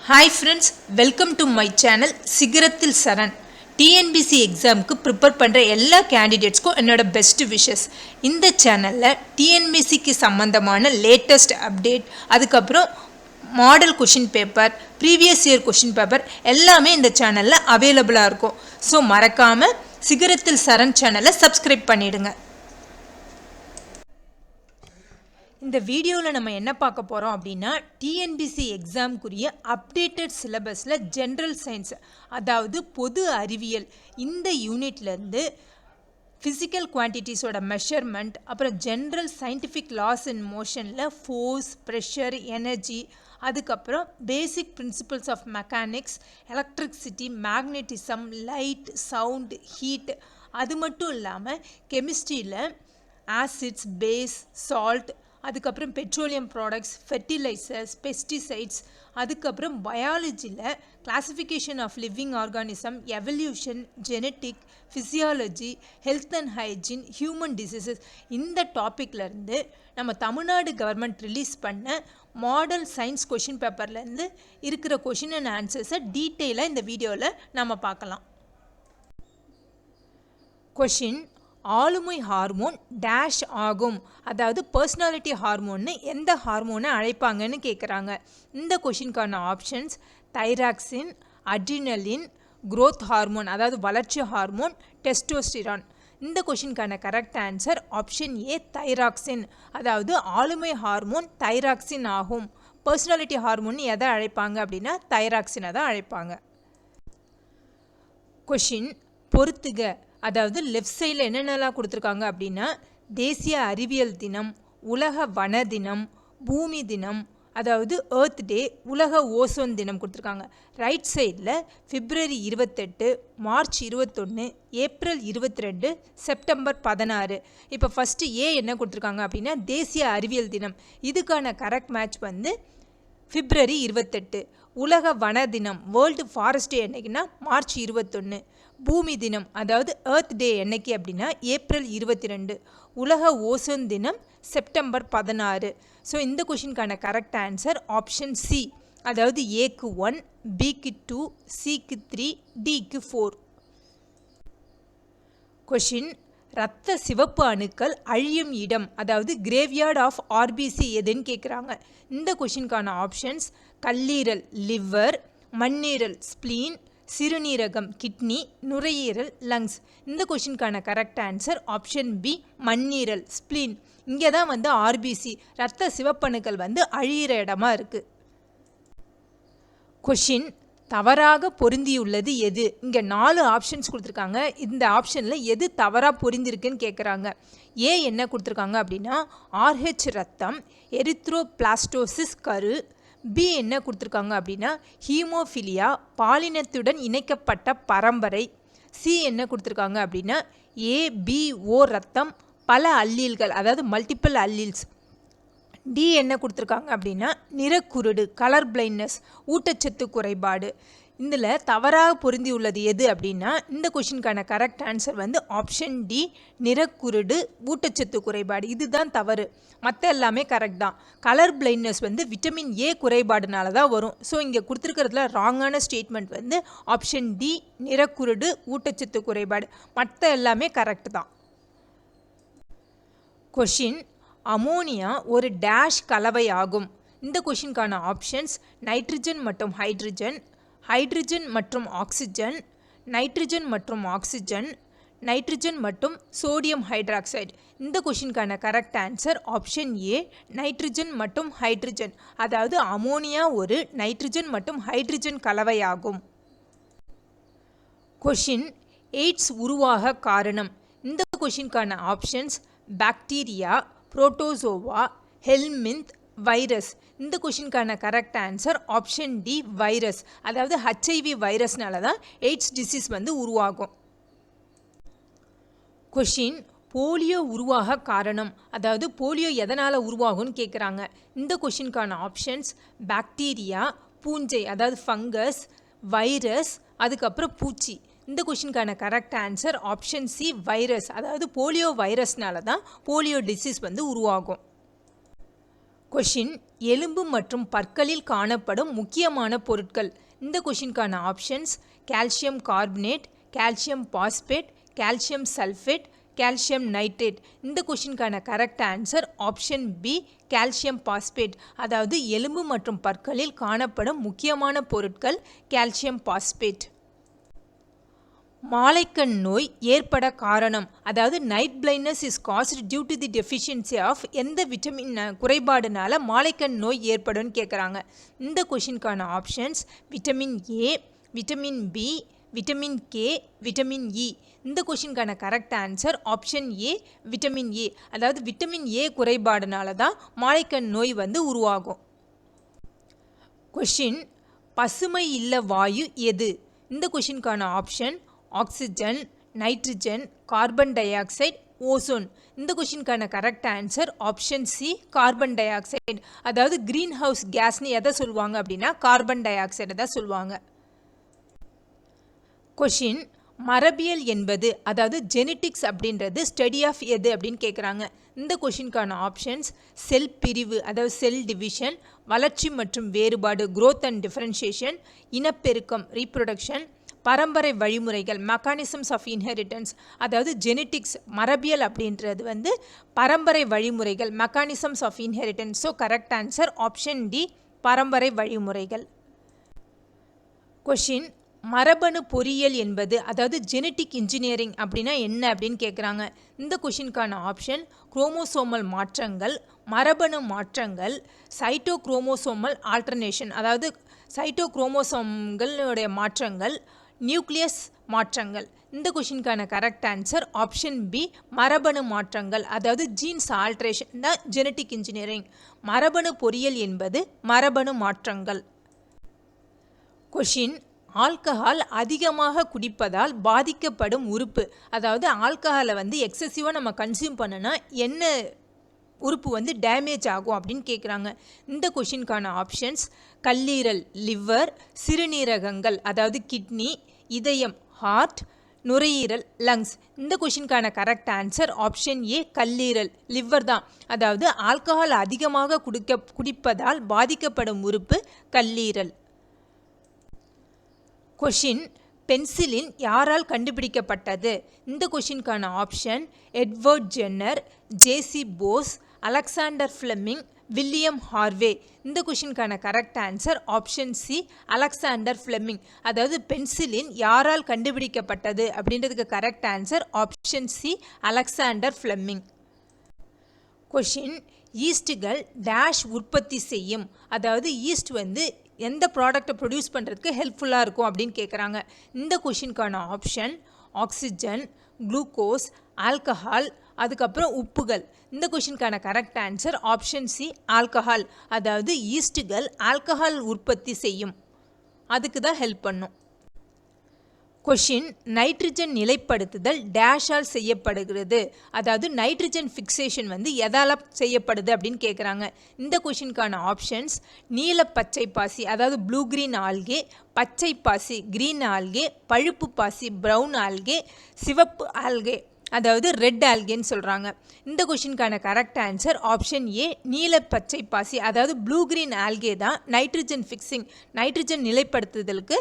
Hi friends, welcome to my channel சிகரத்தில் சரண். TNPSC எக்ஸாமுக்கு prepare பண்ணுற எல்லா கேண்டிடேட்ஸ்க்கும் என்னோட பெஸ்ட் விஷஸ். இந்த சேனலில் டிஎன்பிசிக்கு சம்மந்தமான லேட்டஸ்ட் அப்டேட், அதுக்கப்புறம் model question paper, previous year question paper எல்லாமே இந்த சேனலில் அவைலபிளாக இருக்கும். ஸோ மறக்காமல் சிகரத்தில் சரண் சேனலை சப்ஸ்கிரைப் பண்ணிவிடுங்க. இந்த வீடியோவில் நம்ம என்ன பார்க்க போகிறோம் அப்படின்னா, டிஎன்பிசி எக்ஸாமுக்குரிய அப்டேட்டட் சிலபஸில் ஜென்ரல் சயின்ஸ், அதாவது பொது அறிவியல், இந்த யூனிட்லேருந்து ஃபிசிக்கல் குவான்டிட்டிஸோட மெஷர்மெண்ட், அப்புறம் ஜென்ரல் சயின்டிஃபிக் லாஸ் இன் மோஷனில் ஃபோர்ஸ், ப்ரெஷர், எனர்ஜி, அதுக்கப்புறம் basic principles of mechanics, electricity, magnetism, light, sound, heat, அது மட்டும் இல்லாமல் கெமிஸ்ட்ரியில் ஆசிட்ஸ், பேஸ், சால்ட், அதுக்கப்புறம் பெட்ரோலியம் ப்ராடக்ட்ஸ், ஃபெர்டிலைசர்ஸ், பெஸ்டிசைட்ஸ், அதுக்கப்புறம் பயாலஜியில் classification of living organism, evolution, genetic, physiology, health and hygiene, human diseases, இந்த டாப்பிக்லேருந்து நம்ம தமிழ்நாடு கவர்மெண்ட் ரிலீஸ் பண்ண மாடல் சயின்ஸ் கொஷின் பேப்பர்லேருந்து இருக்கிற கொஷின் அண்ட் ஆன்சர்ஸை டீட்டெயிலாக இந்த வீடியோவில் நம்ம பார்க்கலாம். கொஷின்: ஆளுமை ஹார்மோன் டேஷ் ஆகும், அதாவது பர்சனாலிட்டி ஹார்மோன்னு எந்த ஹார்மோனை அழைப்பாங்கன்னு கேட்குறாங்க. இந்த கொஷினுக்கான options: thyroxine, adrenaline, growth hormone அதாவது வளர்ச்சி ஹார்மோன், டெஸ்டோஸ்டிரான். இந்த கொஷினுக்கான correct answer option A, thyroxine. அதாவது ஆளுமை ஹார்மோன் தைராக்சின் ஆகும். பர்சனாலிட்டி ஹார்மோன் எதை அழைப்பாங்க அப்படின்னா தைராக்சினை தான் அழைப்பாங்க. கொஷின்: பொறுத்துக, அதாவது லெஃப்ட் சைடில் என்னென்னலாம் கொடுத்துருக்காங்க அப்படின்னா, தேசிய அறிவியல் தினம், உலக வன தினம், பூமி தினம், அதாவது எர்த் டே, உலக ஓசோன் தினம் கொடுத்துருக்காங்க. ரைட் சைடில் பிப்ரவரி 28, மார்ச் 21, ஏப்ரல் 22, செப்டம்பர் 16. இப்போ ஃபஸ்ட்டு ஏ என்ன கொடுத்துருக்காங்க அப்படின்னா தேசிய அறிவியல் தினம். இதுக்கான கரெக்ட் மேட்ச் வந்து பிப்ரவரி 28. உலக வன தினம், வேர்ல்டு ஃபாரஸ்ட் டே என்னைக்குன்னா மார்ச் 21. பூமி தினம் அதாவது எர்த் டே என்னைக்கு அப்படின்னா ஏப்ரல் 22. உலக ஓசோன் தினம் செப்டம்பர் 16. ஸோ இந்த கொஷினுக்கான கரெக்ட் ஆன்சர் ஆப்ஷன் சி, அதாவது ஏக்கு 1, பிக்கு 2, சிக்கு 3, டிக்கு 4. கொஷின்: இரத்த சிவப்பு அணுக்கள் அழியும் இடம், அதாவது கிரேவ்யார்ட் ஆஃப் ஆர்பிசி எதுன்னு கேட்குறாங்க. இந்த கொஷினுக்கான ஆப்ஷன்ஸ்: கல்லீரல் லிவர், மண்ணீரல் ஸ்ப்ளீன், சிறுநீரகம் கிட்னி, நுரையீரல் லங்ஸ். இந்த கொஷினுக்கான கரெக்ட் ஆன்சர் ஆப்ஷன் பி, மண்ணீரல் ஸ்ப்ளீன். இங்கே தான் வந்து ஆர்பிசி இரத்த சிவப்பணுக்கள் வந்து அழியிற இடமா இருக்குது. கொஷின்: தவறாக பொருந்தியுள்ளது எது? இங்கே 4 ஆப்ஷன்ஸ் கொடுத்துருக்காங்க. இந்த ஆப்ஷனில் எது தவறாக பொருந்திருக்குன்னு கேட்குறாங்க. ஏ என்ன கொடுத்துருக்காங்க அப்படின்னா ஆர்ஹெச் ரத்தம், எரித்ரோபிளாஸ்டோசிஸ் கரு. பி என்ன கொடுத்துருக்காங்க அப்படின்னா ஹீமோஃபிலியா, பாலினத்துடன் இணைக்கப்பட்ட பரம்பரை. சி என்ன கொடுத்துருக்காங்க அப்படின்னா ஏபிஓ ரத்தம், பல அல்லீல்கள் அதாவது மல்டிபிள் அல்லீல்ஸ். டி என்ன கொடுத்துருக்காங்க அப்படின்னா நிறக்குருடு, கலர் பிளைண்ட்னஸ், ஊட்டச்சத்து குறைபாடு. இதில் தவறாக பொருந்தி உள்ளது எது அப்படின்னா இந்த கொஷினுக்கான கரெக்ட் ஆன்சர் வந்து ஆப்ஷன் டி, நிறக்குருடு, ஊட்டச்சத்து குறைபாடு. இதுதான் தவறு, மற்ற எல்லாமே கரெக்ட் தான். கலர் பிளைண்ட்னஸ் வந்து விட்டமின் ஏ குறைபாடுனால தான் வரும். ஸோ இங்கே கொடுத்துருக்கிறதுல ராங்கான ஸ்டேட்மெண்ட் வந்து ஆப்ஷன் டி, நிறக்குருடு, ஊட்டச்சத்து குறைபாடு. மற்ற எல்லாமே கரெக்ட் தான். கொஷின்: அமோனியா ஒரு டேஷ் கலவை ஆகும். இந்த கொஷினுக்கான ஆப்ஷன்ஸ்: நைட்ரஜன் மற்றும் ஹைட்ரஜன், ஹைட்ரஜன் மற்றும் ஆக்சிஜன், நைட்ரஜன் மற்றும் ஆக்சிஜன், நைட்ரஜன் மற்றும் சோடியம் ஹைட்ராக்சைடு. இந்த கொஷினுக்கான correct answer option A, nitrogen மற்றும் ஹைட்ரஜன். அதாவது அமோனியா ஒரு நைட்ரஜன் மற்றும் ஹைட்ரஜன் கலவையாகும். கொஷின்: எய்ட்ஸ் உருவாக காரணம். இந்த கொஷினுக்கான options: bacteria, protozoa, helminth, virus. இந்த கொஷினுக்கான correct answer option D, virus. அதாவது ஹெச்ஐவி வைரஸ்னால தான் எய்ட்ஸ் டிசீஸ் வந்து உருவாகும். கொஷின்: போலியோ உருவாக காரணம், அதாவது போலியோ எதனால் உருவாகும்னு கேட்குறாங்க. இந்த கொஷினுக்கான ஆப்ஷன்ஸ்: பாக்டீரியா, பூஞ்சை அதாவது ஃபங்கஸ், வைரஸ், அதுக்கப்புறம் பூச்சி. இந்த கொஷினுக்கான correct answer option C, virus. அதாவது போலியோ வைரஸ்னால தான் போலியோ டிசீஸ் வந்து உருவாகும். கொஷின் எலும்பு மற்றும் பற்களில் காணப்படும் முக்கியமான பொருட்கள். இந்த கொஷினுக்கான options calcium carbonate, calcium phosphate, calcium sulphate, calcium nitrate. இந்த கொஷினுக்கான correct answer option B calcium phosphate. அதாவது எலும்பு மற்றும் பற்களில் காணப்படும் முக்கியமான பொருட்கள் கால்சியம் பாஸ்பேட். மாலைக்கண் நோய் ஏற்பட காரணம். அதாவது night blindness is caused due to the deficiency of எந்த விட்டமின் குறைபாடுனால மாலைக்கண் நோய் ஏற்படும் கேட்குறாங்க. இந்த கொஷினுக்கான options vitamin A, vitamin B, vitamin K, vitamin E. இந்த கொஷினுக்கான correct answer option A vitamin A. அதாவது விட்டமின் ஏ குறைபாடுனால தான் மாலைக்கண் நோய் உருவாகும். கொஷின் பசுமை இல்ல வாயு எது? இந்த கொஷினுக்கான option oxygen, nitrogen, carbon dioxide, ozone. இந்த கொஷினுக்கான correct answer option C carbon dioxide. அதாவது கிரீன் ஹவுஸ் கேஸ்னு எதை சொல்லுவாங்க அப்படின்னா கார்பன் டை ஆக்சைடை தான் சொல்லுவாங்க. கொஷின் மரபியல் என்பது அதாவது ஜெனட்டிக்ஸ் அப்படின்றது ஸ்டடி ஆஃப் எது அப்படின்னு கேட்குறாங்க. இந்த கொஷினுக்கான ஆப்ஷன்ஸ் செல் பிரிவு அதாவது செல் டிவிஷன், வளர்ச்சி மற்றும் வேறுபாடு growth அண்ட் டிஃபரன்ஷியேஷன், இனப்பெருக்கம் ரீப்ரொடக்ஷன், பரம்பரை வழிமுறைகள் மெக்கானிசம்ஸ் ஆஃப் இன்ஹெரிட்டன்ஸ். அதாவது ஜெனட்டிக்ஸ் மரபியல் அப்படின்றது பரம்பரை வழிமுறைகள் mechanisms of inheritance. So correct answer option D பரம்பரை வழிமுறைகள். கொஷின் மரபணு பொறியியல் என்பது அதாவது ஜெனட்டிக் இன்ஜினியரிங் அப்படின்னா என்ன அப்படின்னு கேட்குறாங்க. இந்த கொஷினுக்கான ஆப்ஷன் குரோமோசோமல் மாற்றங்கள், மரபணு மாற்றங்கள், சைட்டோக்ரோமோசோமல் ஆல்டர்னேஷன் அதாவது சைட்டோக்ரோமோசோம்களுடைய மாற்றங்கள், நியூக்ளியஸ் மாற்றங்கள். இந்த கொஷினுக்கான கரெக்ட் ஆன்சர் ஆப்ஷன் பி மரபணு மாற்றங்கள் அதாவது ஜீன்ஸ் ஆல்ட்ரேஷன் தான் ஜெனட்டிக் இன்ஜினியரிங். மரபணு பொறியியல் என்பது மரபணு மாற்றங்கள். கொஷின் ஆல்கஹால் அதிகமாக குடிப்பதால் பாதிக்கப்படும் உறுப்பு. அதாவது ஆல்கஹாலை எக்ஸசிவாக நம்ம கன்சியூம் பண்ணனா என்ன உறுப்பு டேமேஜ் ஆகும் அப்படின்னு கேட்குறாங்க. இந்த கொஷினுக்கான ஆப்ஷன்ஸ் கல்லீரல் லிவர், சிறுநீரகங்கள் அதாவது கிட்னி, இதயம் ஹார்ட், நுரையீரல் லங்ஸ். இந்த கொஷினுக்கான கரெக்ட் ஆன்சர் ஆப்ஷன் ஏ கல்லீரல் லிவர் தான். அதாவது ஆல்கஹால் அதிகமாக குடிப்பதால் பாதிக்கப்படும் உறுப்பு கல்லீரல். கொஷின் பென்சிலின் யாரால் கண்டுபிடிக்கப்பட்டது? இந்த கொஷினுக்கான option Edward Jenner, J C Bose, Alexander Fleming, William Harvey. இந்த கொஷினுக்கான correct answer option C Alexander Fleming. அதாவது பென்சிலின் யாரால் கண்டுபிடிக்கப்பட்டது அப்படின்றதுக்கு correct answer option C Alexander Fleming. Question ஈஸ்ட்டுகள் டேஷ் உற்பத்தி செய்யும். அதாவது ஈஸ்ட் எந்த ப்ராடக்டை ப்ரொடியூஸ் பண்ணுறதுக்கு ஹெல்ப்ஃபுல்லாக இருக்கும் அப்படின்னு கேட்குறாங்க. இந்த கொஷினுக்கான ஆப்ஷன் ஆக்சிஜன், குளுக்கோஸ், ஆல்கஹால், அதுக்கப்புறம் உப்புகள். இந்த கொஷினுக்கான correct answer option C alcohol. அதாவது ஈஸ்ட்டுகள் ஆல்கஹால் உற்பத்தி செய்யும், அதுக்கு தான் ஹெல்ப் பண்ணும். கொஷின் நைட்ரஜன் நிலைப்படுத்துதல் டேஷால் செய்யப்படுகிறது. அதாவது நைட்ரஜன் ஃபிக்சேஷன் எதால் செய்யப்படுது அப்படின்னு கேட்குறாங்க. இந்த கொஷினுக்கான ஆப்ஷன்ஸ் நீல பச்சை பாசி அதாவது ப்ளூ கிரீன் ஆல்கே, பச்சை பாசி கிரீன் ஆல்கே, பழுப்பு பாசி ப்ரௌன் ஆல்கே, சிவப்பு ஆல்கே அதாவது ரெட் ஆல்கேன்னு சொல்கிறாங்க. இந்த கொஷினுக்கான கரெக்ட் ஆன்சர் ஆப்ஷன் ஏ நீல பச்சை பாசி அதாவது ப்ளூ கிரீன் ஆல்கே தான் நைட்ரஜன் ஃபிக்ஸிங் நைட்ரஜன் நிலைப்படுத்துதலுக்கு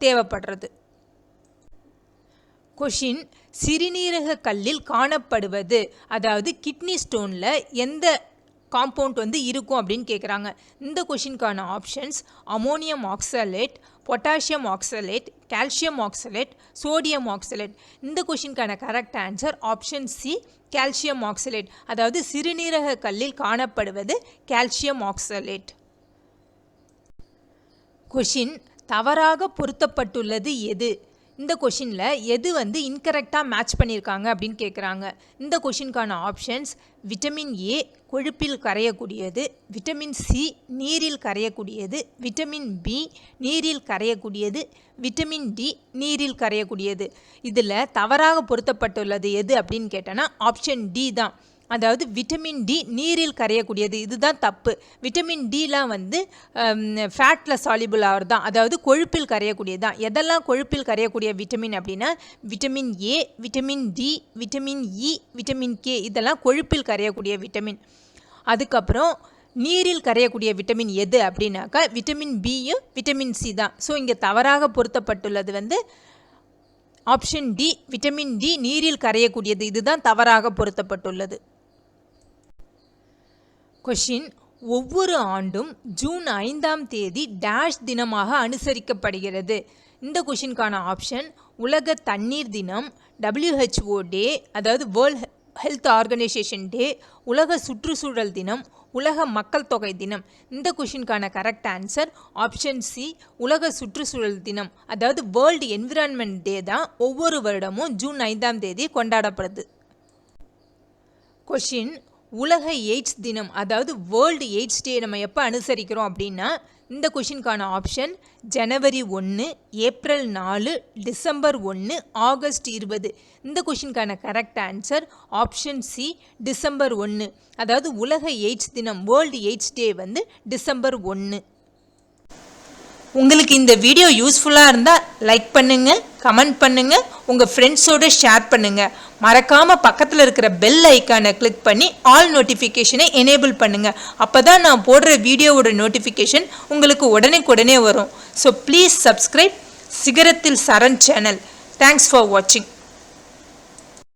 தேவைப்படுறது. கொஷின் சிறுநீரக கல்லில் காணப்படுவது அதாவது கிட்னி ஸ்டோனில் எந்த காம்பவுண்ட் இருக்கும் அப்படின்னு கேட்குறாங்க. இந்த கொஷினுக்கான options ammonium oxalate, potassium oxalate, calcium oxalate, sodium oxalate. இந்த கொஷினுக்கான correct answer option C calcium oxalate. அதாவது சிறுநீரக கல்லில் காணப்படுவது கால்சியம் ஆக்சலேட். கொஷின் தவறாக பொருத்தப்பட்டுள்ளது எது? இந்த கொஷினில் எது இன்கரெக்டாக மேட்ச் பண்ணியிருக்காங்க அப்படின்னு கேட்குறாங்க. இந்த கொஷினுக்கான ஆப்ஷன்ஸ் விட்டமின் ஏ கொழுப்பில் கரையக்கூடியது, விட்டமின் சி நீரில் கரையக்கூடியது, விட்டமின் பி நீரில் கரையக்கூடியது, விட்டமின் டி நீரில் கரையக்கூடியது. இதில் தவறாக பொருத்தப்பட்டுள்ளது எது அப்படின்னு கேட்டோன்னா ஆப்ஷன் டி தான். அதாவது விட்டமின் டி நீரில் கரையக்கூடியது, இதுதான் தப்பு. விட்டமின் டிலாம் ஃபேட்டில் சால்யூபிள் ஆகிறது தான், அதாவது கொழுப்பில் கரையக்கூடியது தான். எதெல்லாம் கொழுப்பில் கரையக்கூடிய விட்டமின் அப்படின்னா vitamin A, vitamin D, vitamin E, vitamin K இதெல்லாம் கொழுப்பில் கரையக்கூடிய விட்டமின். அதுக்கப்புறம் நீரில் கரையக்கூடிய விட்டமின் எது அப்படின்னாக்கா விட்டமின் பியும் விட்டமின் சி தான். ஸோ இங்கே தவறாக பொருத்தப்பட்டுள்ளது வந்து ஆப்ஷன் டி, விட்டமின் டி நீரில் கரையக்கூடியது. இதுதான் தவறாக பொருத்தப்பட்டுள்ளது. கொஷின்: ஒவ்வொரு ஆண்டும் ஜூன் 5ஆம் தேதி டேஷ் தினமாக அனுசரிக்கப்படுகிறது. இந்த கொஷினுக்கான ஆப்ஷன் உலக தண்ணீர் தினம், WHO டே, அதாவது வேர்ல்ட் ஹெல்த் ஆர்கனைசேஷன் டே, உலக சுற்றுச்சூழல் தினம், உலக மக்கள் தொகை தினம். இந்த கொஷினுக்கான கரெக்ட் ஆன்சர் ஆப்ஷன் சி, உலக சுற்றுச்சூழல் தினம், அதாவது வேர்ல்டு என்விரான்மெண்ட் டே தான் ஒவ்வொரு வருடமும் ஜூன் 5ஆம் தேதி கொண்டாடப்படுது. கொஷின்: உலக எய்ட்ஸ் தினம், அதாவது வேர்ல்டு எய்ட்ஸ் டே நம்ம எப்போ அனுசரிக்கிறோம் அப்படின்னா இந்த கொஷினுக்கான ஆப்ஷன் ஜனவரி 1, ஏப்ரல் 4, டிசம்பர் 1, ஆகஸ்ட் 20. இந்த கொஷினுக்கான correct answer option C, December 1. அதாவது உலக எய்ட்ஸ் தினம், வேர்ல்டு எய்ட்ஸ் டே வந்து டிசம்பர் 1. உங்களுக்கு இந்த வீடியோ யூஸ்ஃபுல்லாக இருந்தால் லைக் பண்ணுங்கள், கமெண்ட் பண்ணுங்கள், உங்கள் ஃப்ரெண்ட்ஸோடு ஷேர் பண்ணுங்கள். மறக்காமல் பக்கத்தில் இருக்கிற பெல் ஐக்கானை கிளிக் பண்ணி ஆல் நோட்டிஃபிகேஷனை எனேபிள் பண்ணுங்கள். அப்போ தான் நான் போடுற வீடியோவோட நோட்டிஃபிகேஷன் உங்களுக்கு உடனே வரும். ஸோ ப்ளீஸ் சப்ஸ்கிரைப் சிகரத்தில் சரண் சேனல். தேங்க்ஸ் ஃபார் வாட்சிங்.